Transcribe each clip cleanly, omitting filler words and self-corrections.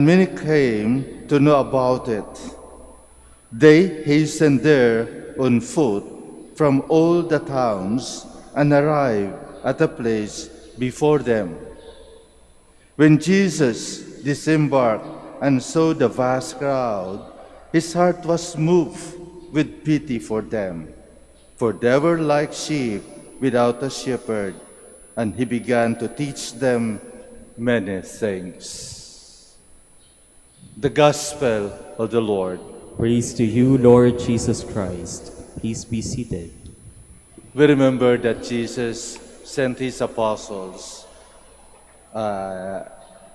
Many came to know about it. They hastened there on foot from all the towns and arrived at a place before them. When Jesus disembarked and saw the vast crowd, his heart was moved with pity for them, for they were like sheep without a shepherd, and he began to teach them many things. The Gospel of the Lord. Praise to you, Lord Jesus Christ. Please be seated. We remember that Jesus sent his apostles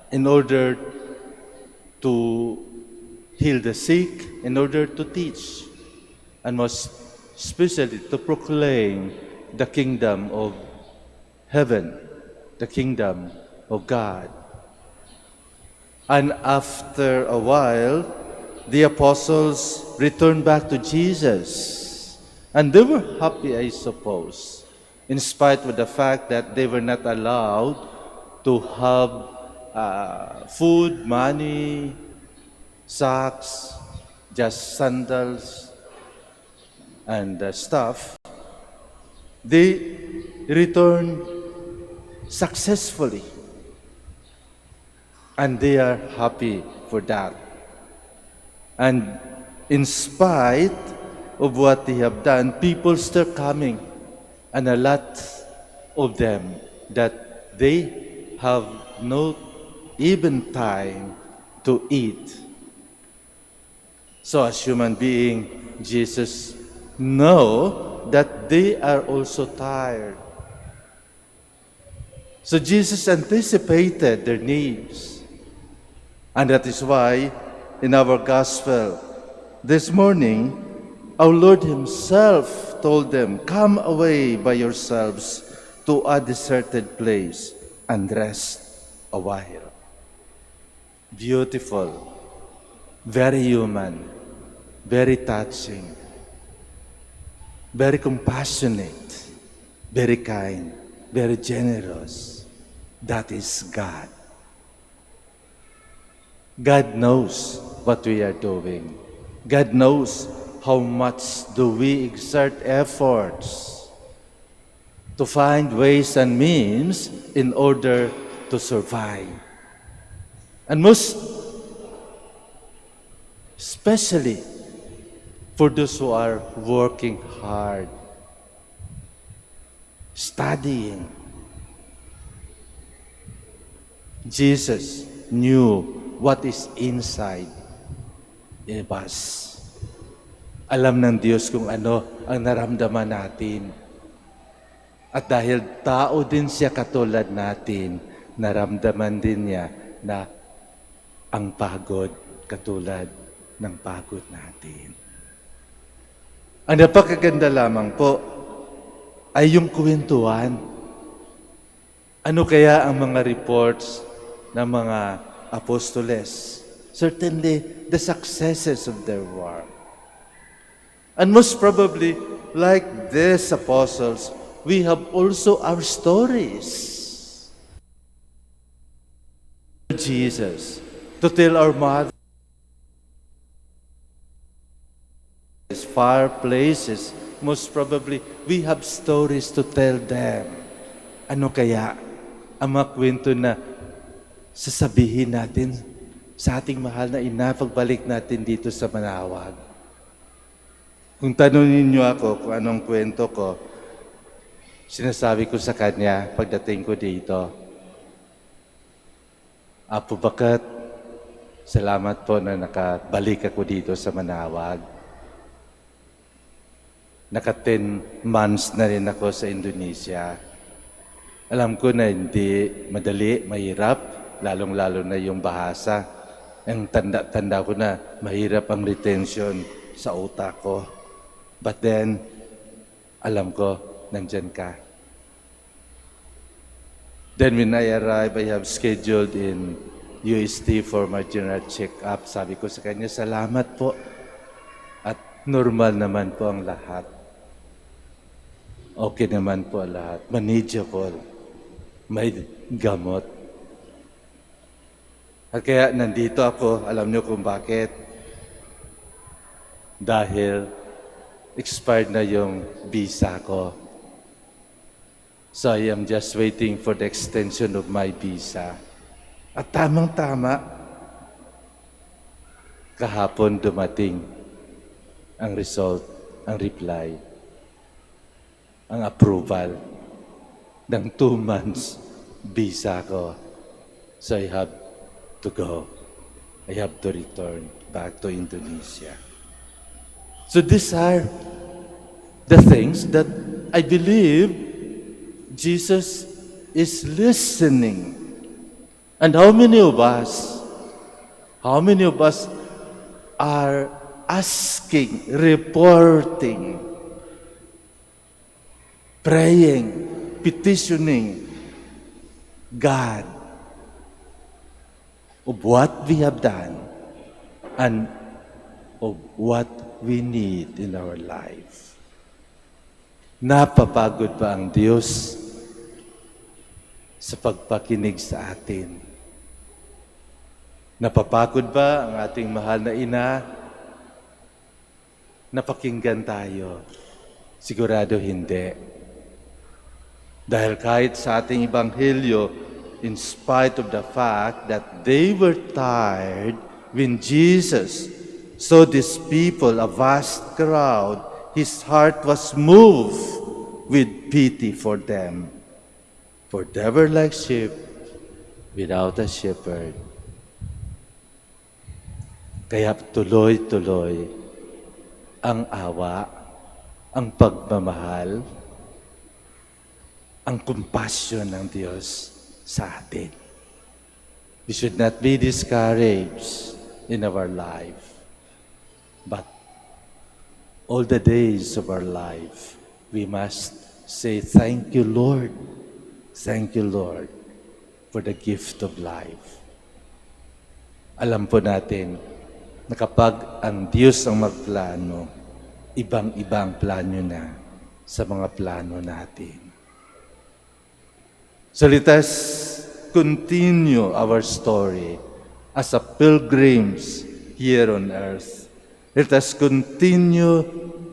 in order to heal the sick, in order to teach, and most especially to proclaim the kingdom of heaven, the kingdom of God. And after a while, the apostles returned back to Jesus. And they were happy, I suppose, in spite of the fact that they were not allowed to have food, money, socks, just sandals and stuff. They returned successfully. And they are happy for that. And in spite of what they have done, people still coming. And a lot of them that they have no even time to eat. So as human being, Jesus know that they are also tired. So Jesus anticipated their needs. And that is why in our gospel this morning, our Lord himself told them, "Come away by yourselves to a deserted place and rest a while." Beautiful, very human, very touching, very compassionate, very kind, very generous. That is God. God knows what we are doing. God knows how much do we exert efforts to find ways and means in order to survive. And most especially for those who are working hard, studying. Jesus knew what is inside us. Alam ng Diyos kung ano ang naramdaman natin. At dahil tao din siya katulad natin, naramdaman din niya na ang pagod katulad ng pagod natin. Ang napakaganda lamang po ay yung kwentuhan. Ano kaya ang mga reports ng mga apostoles? Certainly, the successes of their work. And most probably, like these apostles, we have also our stories. Jesus, to tell our mothers, far places, most probably, we have stories to tell them. Ano kaya ang mga kwento na sasabihin natin sa ating mahal na ina pagbalik natin dito sa Manaoag? Kung tanungin niyo ako kung anong kwento ko, sinasabi ko sa kanya pagdating ko dito, Apo Bakat, salamat po na nakabalik ako dito sa Manaoag. Naka 10 months na rin ako sa Indonesia. Alam ko na hindi madali, mahirap, lalong-lalo na yung bahasa. Ang tanda-tanda ko na mahirap ang retention sa utak ko. But then, alam ko, nandyan ka. Then when I arrive, I have scheduled in UST for my general check-up. Sabi ko sa kanya, salamat po. At normal naman po ang lahat. Okay naman po ang lahat. Manageable. May gamot. At kaya nandito ako, alam niyo kung bakit? Dahil expired na yung visa ko. So I am just waiting for the extension of my visa. At tamang-tama, kahapon dumating ang result, ang reply, ang approval ng 2 months visa ko. So I have to go. I have to return back to Indonesia. So these are the things that I believe Jesus is listening. And how many of us are asking, reporting, praying, petitioning God of what we have done and of what we need in our life? Napapagod ba ang Diyos sa pagpakinig sa atin? Napapagod ba ang ating mahal na ina? Napakinggan tayo? Sigurado hindi. Dahil kahit sa ating Ebanghelyo, in spite of the fact that they were tired when Jesus saw these people, a vast crowd, his heart was moved with pity for them. For they were like sheep without a shepherd. Kaya tuloy-tuloy ang awa, ang pagmamahal, ang compassion ng Diyos sa atin. We should not be discouraged in our life, but all the days of our life, we must say, thank you, Lord. Thank you, Lord, for the gift of life. Alam po natin na kapag ang Diyos ang magplano, ibang-ibang plano na sa mga plano natin. So let us continue our story as a pilgrims here on earth. Let us continue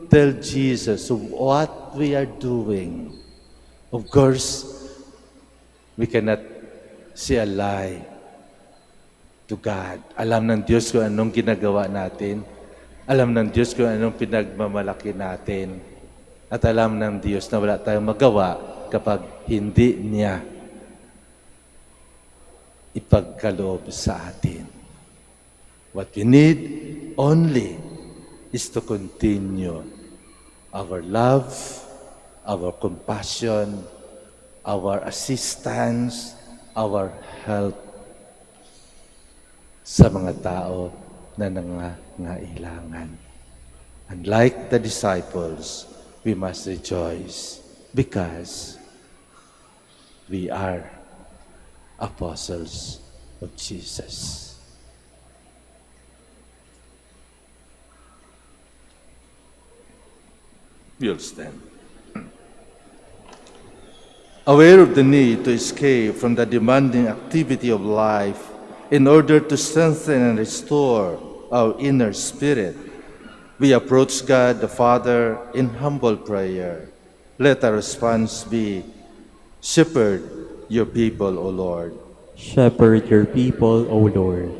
tell Jesus of what we are doing. Of course, we cannot say a lie to God. Alam ng Diyos kung anong ginagawa natin. Alam ng Diyos kung anong pinagmamalaki natin. At alam ng Diyos na wala tayong magawa kapag hindi niya ipagkaloob sa atin. What we need only is to continue our love, our compassion, our assistance, our help sa mga tao na nangangailangan. And like the disciples, we must rejoice because we are apostles of Jesus. We'll stand. Aware of the need to escape from the demanding activity of life in order to strengthen and restore our inner spirit, we approach God the Father in humble prayer. Let our response be, Shepherd your people, O Lord. Shepherd your people, O Lord,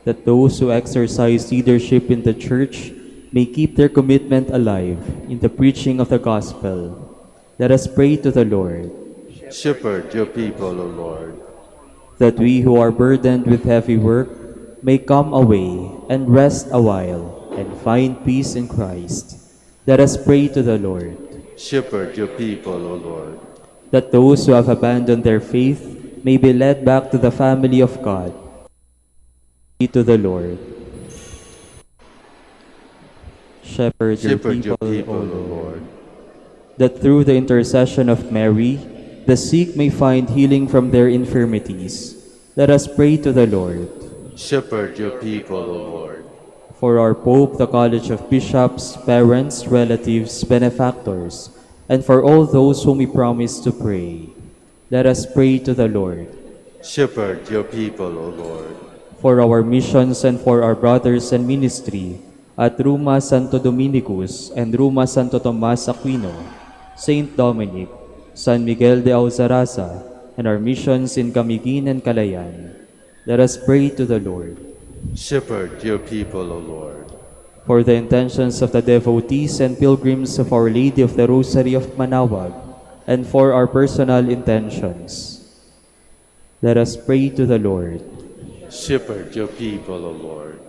that those who exercise leadership in the Church may keep their commitment alive in the preaching of the Gospel. Let us pray to the Lord. Shepherd your people, O Lord. That we who are burdened with heavy work may come away and rest a while and find peace in Christ. Let us pray to the Lord. Shepherd your people, O Lord. That those who have abandoned their faith may be led back to the family of God. Pray to the Lord. Shepherd your people, O Lord. That through the intercession of Mary, the sick may find healing from their infirmities. Let us pray to the Lord. Shepherd your people, O Lord. For our Pope, the College of Bishops, parents, relatives, benefactors, and for all those whom we promise to pray, let us pray to the Lord. Shepherd your people, O Lord. for our missions and for our brothers and ministry at Ruma Santo Dominicus and Ruma Santo Tomas Aquino, Saint Dominic, San Miguel de Auzaraza, and our missions in Camiguin and Calayan. Let us pray to the Lord. Shepherd your people, O Lord. For the intentions of the devotees and pilgrims of Our Lady of the Rosary of Manaoag, and for our personal intentions, let us pray to the Lord. Shepherd your people, O Lord.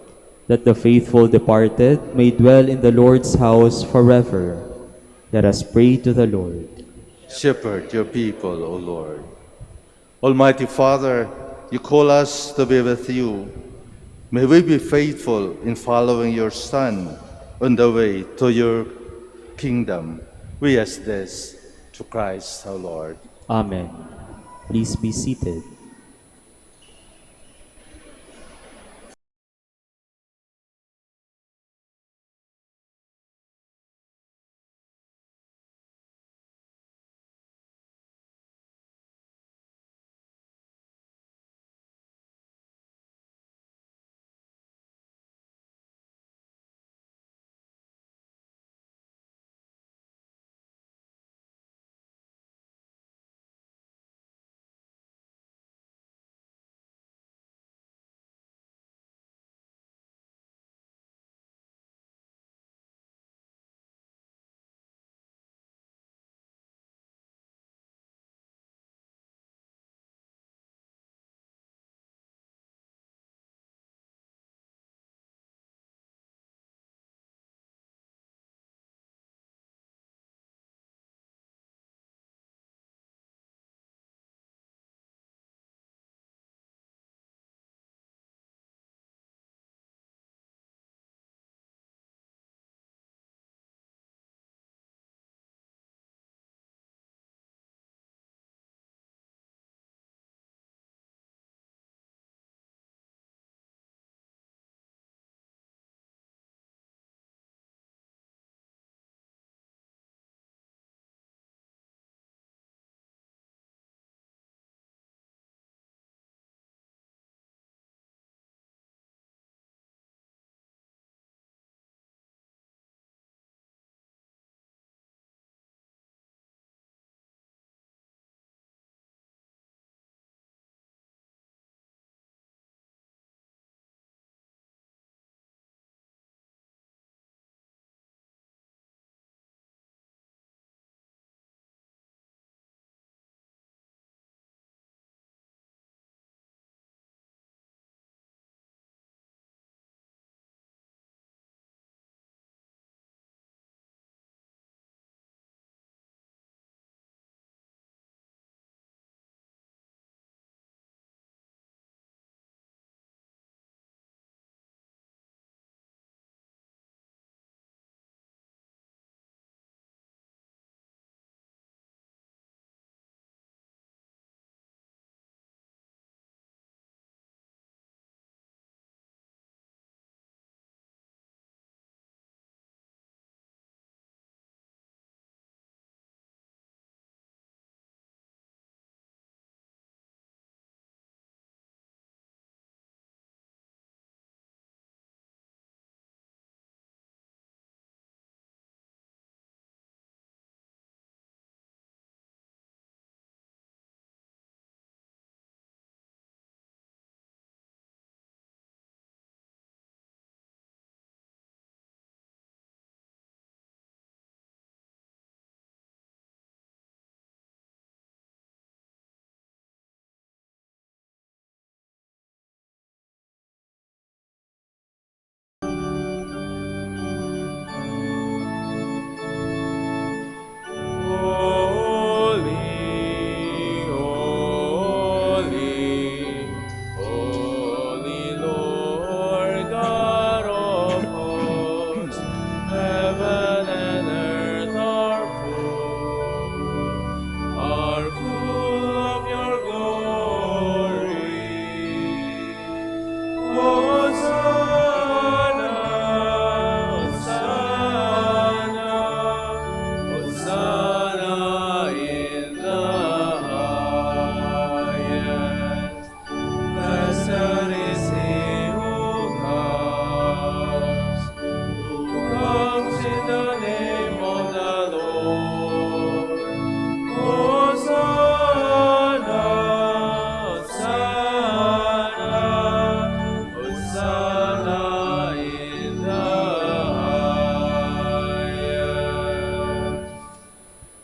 That the faithful departed may dwell in the Lord's house forever. Let us pray to the Lord. Shepherd your people, O Lord. Almighty Father, you call us to be with you. May we be faithful in following your Son on the way to your kingdom. We ask this to Christ our Lord. Amen. Please be seated.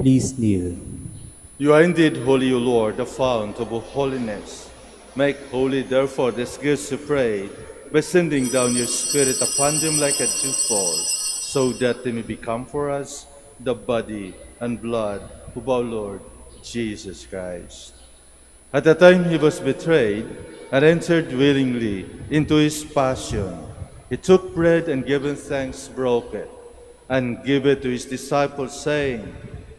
Please kneel. You are indeed holy, O Lord, the fount of all holiness. Make holy, therefore, these gifts, we pray, by sending down your Spirit upon them like a dewfall, so that they may become for us the body and blood of our Lord Jesus Christ. At the time he was betrayed and entered willingly into his passion, he took bread and giving thanks, broke it, and gave it to his disciples, saying,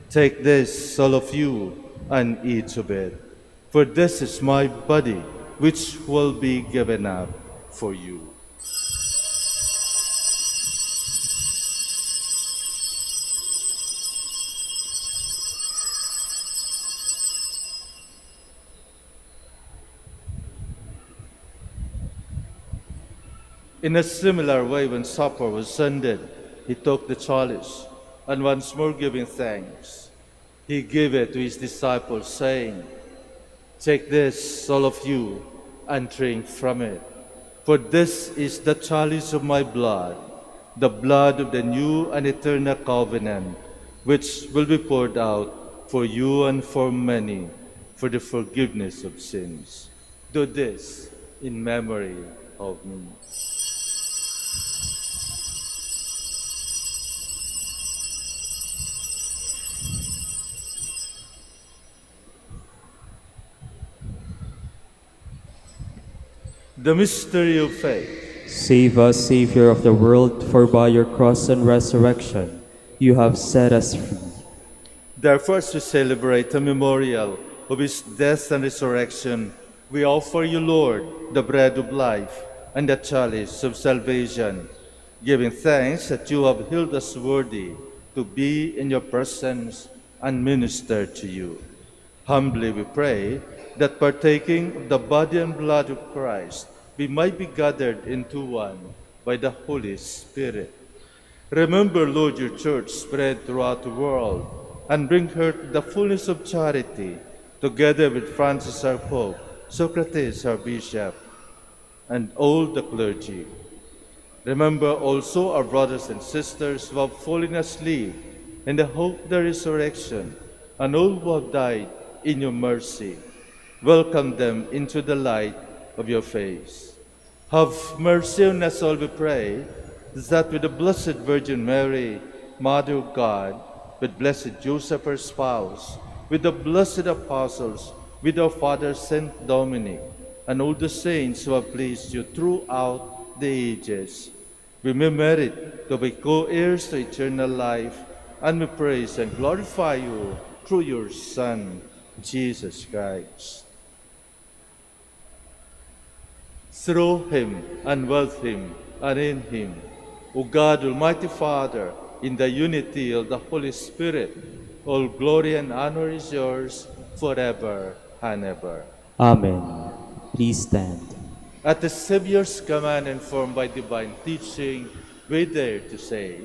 "Take this, all of you, and eat of it. For this is my body, which will be given up for you." In a similar way, when supper was ended, he took the chalice, and once more giving thanks, he gave it to his disciples, saying, "Take this, all of you, and drink from it. For this is the chalice of my blood, the blood of the new and eternal covenant, which will be poured out for you and for many for the forgiveness of sins. Do this in memory of me." The mystery of faith. Save us, Savior of the world, for by your cross and resurrection you have set us free. Therefore, as we celebrate the memorial of his death and resurrection, we offer you, Lord, the bread of life and the chalice of salvation, giving thanks that you have held us worthy to be in your presence and minister to you. Humbly we pray that partaking of the body and blood of Christ, we might be gathered into one by the Holy Spirit. Remember, Lord, your church spread throughout the world, and bring her to the fullness of charity, together with Francis our Pope, Socrates our Bishop, and all the clergy. Remember also our brothers and sisters who have fallen asleep in the hope of the resurrection, and all who have died in your mercy. Welcome them into the light of your face. Have mercy on us all, we pray, that with the Blessed Virgin Mary, Mother of God, with blessed Joseph, her spouse, with the blessed apostles, with our Father Saint Dominic, and all the saints who have pleased you throughout the ages, we may merit to be co-heirs to eternal life, and we praise and glorify you through your Son, Jesus Christ. Through him, and with him, and in him, O God, Almighty Father, in the unity of the Holy Spirit, all glory and honor is yours forever and ever. Amen. Please stand. At the Savior's command and formed by divine teaching, we dare to say,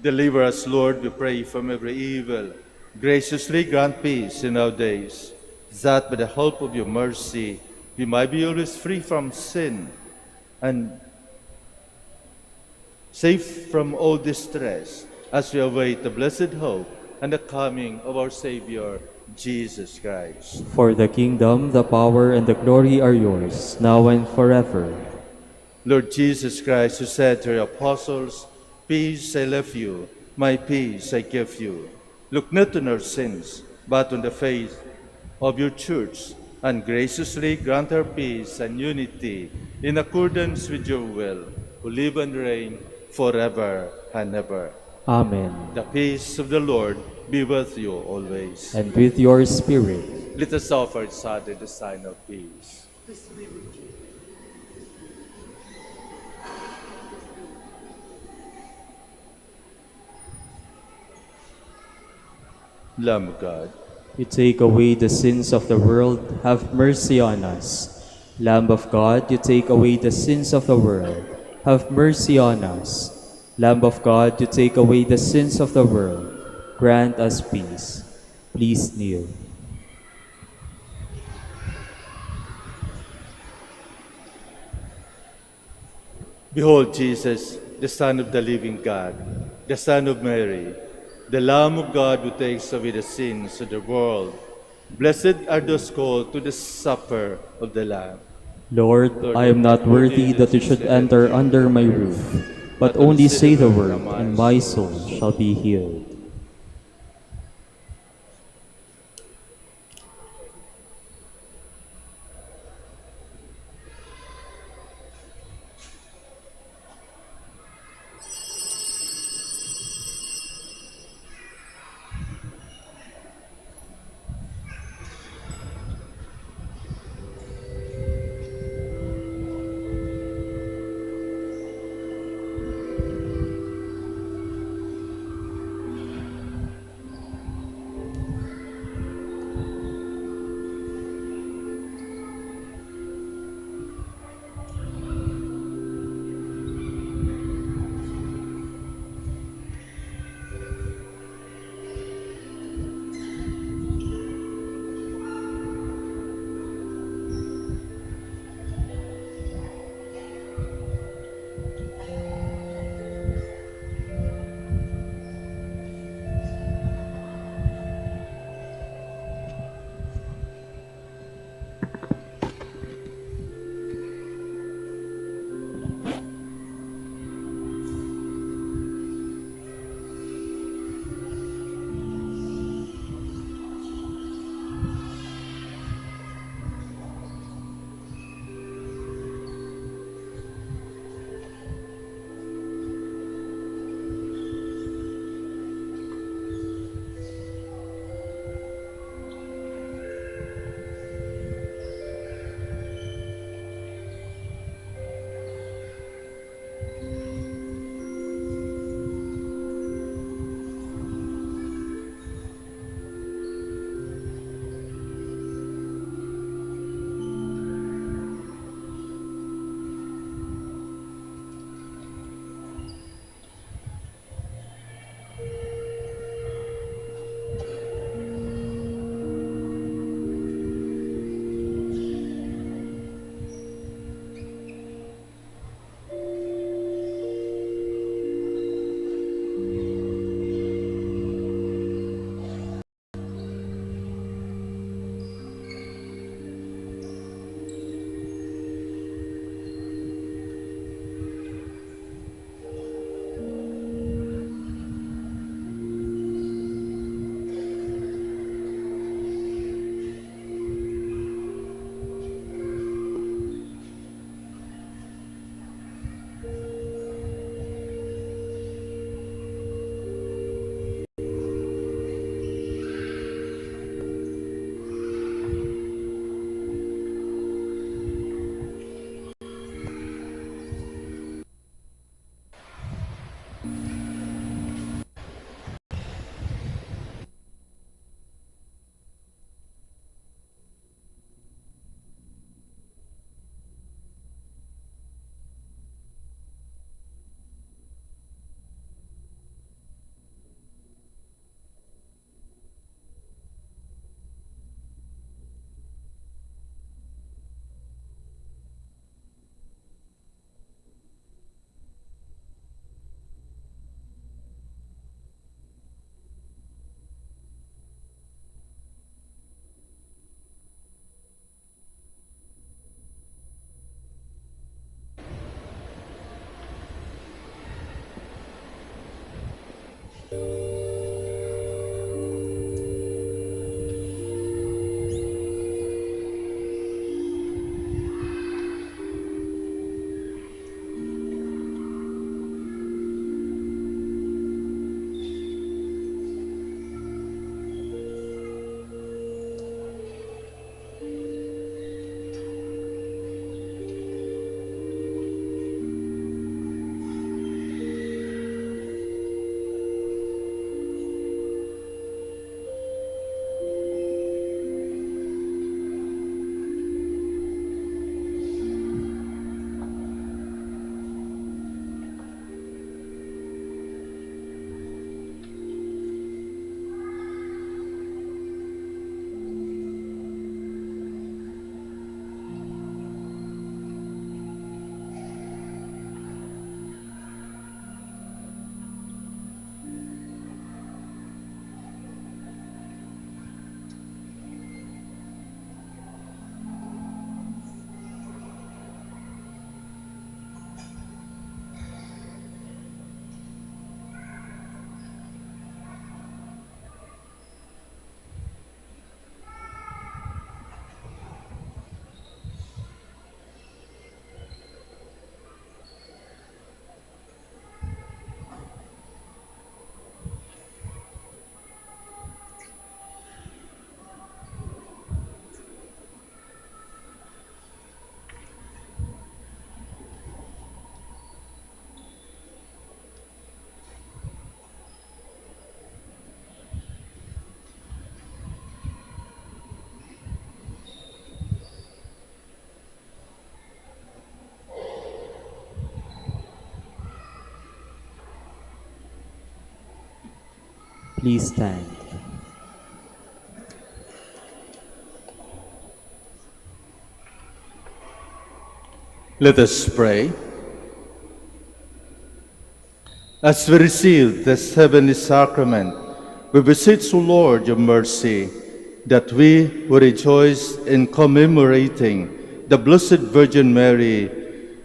deliver us, Lord, we pray, from every evil. Graciously grant peace in our days, that by the help of your mercy we might be always free from sin and safe from all distress as we await the blessed hope and the coming of our Savior, Jesus Christ. For the kingdom, the power, and the glory are yours, now and forever. Lord Jesus Christ, who said to your apostles, "Peace I leave you, my peace I give you," look not on our sins, but on the faith of your church, and graciously grant her peace and unity in accordance with your will, who live and reign forever and ever. Amen. The peace of the Lord be with you always. And with your spirit. Let us offer each other the sign of peace. Lamb of God, You take away the sins of the world, have mercy on us. Lamb of God, you take away the sins of the world, have mercy on us. Lamb of God, you take away the sins of the world, grant us peace. Please kneel. behold Jesus, the Son of the living God, the Son of Mary, the Lamb of God who takes away the sins of the world. Blessed are those called to the supper of the Lamb. Lord, I am not worthy that you should enter under my roof, but only say the word, and my soul shall be healed. Please stand. Let us pray. As we receive this heavenly sacrament, we beseech, O Lord, your mercy, that we who rejoice in commemorating the Blessed Virgin Mary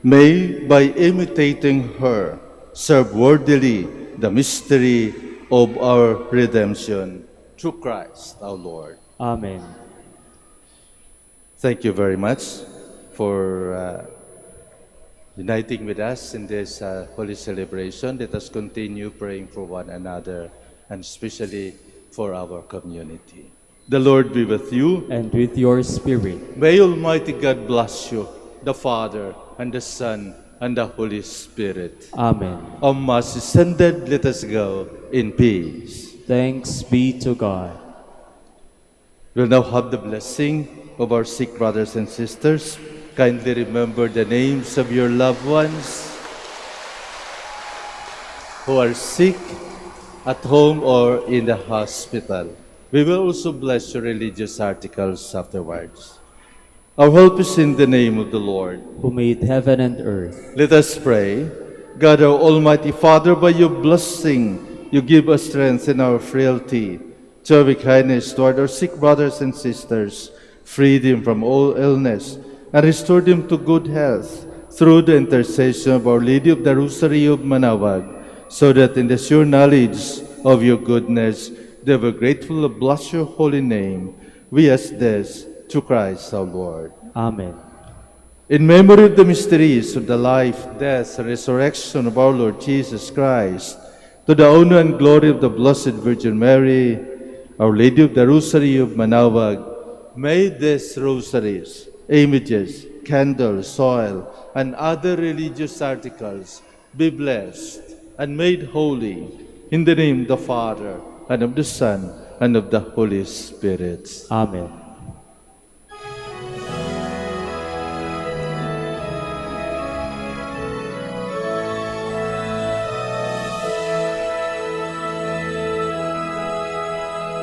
may, by imitating her, serve worthily the mystery of our redemption. Through Christ our Lord. Amen. Thank you very much for uniting with us in this holy celebration. Let us continue praying for one another and especially for our community. The Lord be with you. And with your spirit. May Almighty God bless you, the Father, and the Son, and the Holy Spirit. Amen. Our Mass is ended. Let us go in peace. Thanks be to God. We'll now have the blessing of our sick brothers and sisters. Kindly remember the names of your loved ones who are sick at home or in the hospital. We will also bless your religious articles afterwards. Our help is in the name of the Lord, who made heaven and earth. Let us pray. God, our Almighty Father, by your blessing, you give us strength in our frailty. Show your kindness toward our sick brothers and sisters, free them from all illness, and restore them to good health through the intercession of Our Lady of the Rosary of Manaoag, so that in the sure knowledge of your goodness, they will gratefully bless your holy name. We ask this through Christ our Lord. Amen. In memory of the mysteries of the life, death, and resurrection of our Lord Jesus Christ, to the honor and glory of the Blessed Virgin Mary, Our Lady of the Rosary of Manaoag, may these rosaries, images, candles, oil, and other religious articles be blessed and made holy in the name of the Father, and of the Son, and of the Holy Spirit. Amen.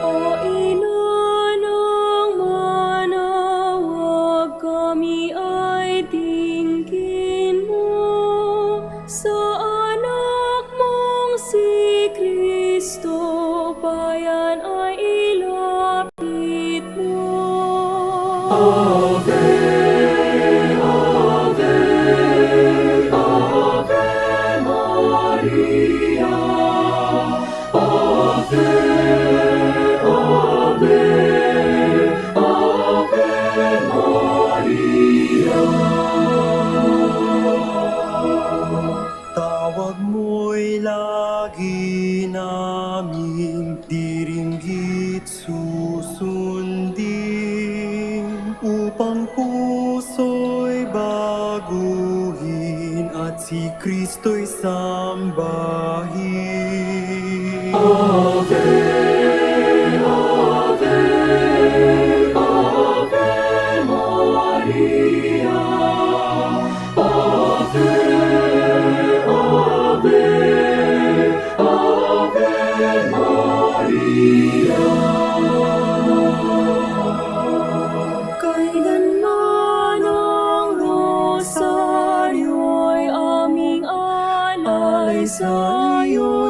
O ina ng Manaoag, kami ay tingin mo sa anak mong si Kristo, bayan ay ilapit mo. Ave, Ave, Ave Maria, Ave, Ave, Ave Maria. Tawag mo'y lagi naming diringgit susundin, upang puso'y baguhin at si Kristo'y sambahin. Ave, Ave, Ave Maria, Ave, Ave, Ave Maria. Kailanman ang rosaryo'y aming alay sa iyo.